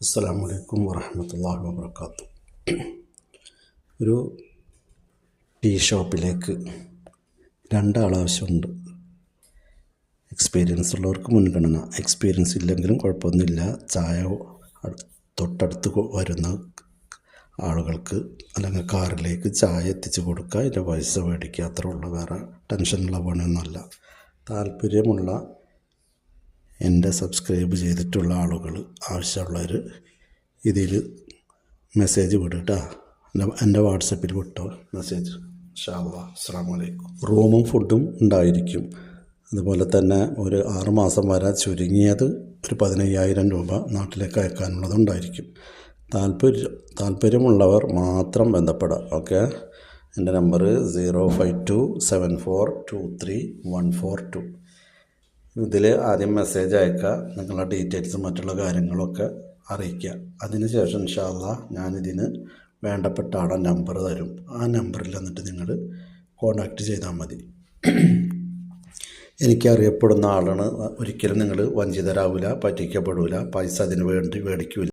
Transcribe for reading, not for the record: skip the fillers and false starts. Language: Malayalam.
അസ്സലാമു അലൈക്കും വറഹ്മത്തുള്ളാഹി വബറകാതുഹു. ഒരു ടീ ഷോപ്പിലേക്ക് രണ്ടാളാവശ്യമുണ്ട്. എക്സ്പീരിയൻസ് ഉള്ളവർക്ക് മുൻഗണന, എക്സ്പീരിയൻസ് ഇല്ലെങ്കിലും കുഴപ്പമൊന്നുമില്ല. ചായ തൊട്ടടുത്ത് വരുന്ന ആളുകൾക്ക് അല്ലെങ്കിൽ കാറിലേക്ക് ചായ എത്തിച്ച് കൊടുക്കുക, അതിൻ്റെ പൈസ മേടിക്കുക, അത്ര ഉള്ള, വേറെ ടെൻഷനുള്ള പണിയൊന്നുമല്ല. താല്പര്യമുള്ള എൻ്റെ സബ്സ്ക്രൈബ് ചെയ്തിട്ടുള്ള ആളുകൾ, ആവശ്യമുള്ളവർ ഇതിൽ മെസ്സേജ് വിടുക. എൻ്റെ വാട്സപ്പിൽ വിട്ടോ മെസ്സേജ്. ഇൻഷാ അല്ലാഹ്. അസ്സലാമു അലൈക്കും. റൂമും ഫുഡും ഉണ്ടായിരിക്കും. അതുപോലെ തന്നെ ഒരു 6 മാസം വരെ ചുരുങ്ങിയത് ഒരു 15,000 രൂപ നാട്ടിലേക്ക് അയക്കാനുള്ളതുണ്ടായിരിക്കും. താല്പര്യമുള്ളവർ മാത്രം ബന്ധപ്പെടാം. ഓക്കെ. എൻ്റെ നമ്പർ 05274232142. ഇതിൽ ആദ്യം മെസ്സേജ് അയക്കുക, നിങ്ങളുടെ ഡീറ്റെയിൽസും മറ്റുള്ള കാര്യങ്ങളൊക്കെ അറിയിക്കുക. അതിനുശേഷം ഇൻഷാ അല്ലാഹ് ഞാനിതിന് വേണ്ടപ്പെട്ട ആളെ നമ്പർ തരും. ആ നമ്പറിൽ എന്നിട്ട് നിങ്ങൾ കോൺടാക്റ്റ് ചെയ്താൽ മതി. എനിക്കറിയപ്പെടുന്ന ആളാണ്. ഒരിക്കലും നിങ്ങൾ വഞ്ചിതരാവില്ല, പറ്റിക്കപ്പെടില്ല, പൈസ അതിന് വേണ്ടി മേടിക്കില്ല.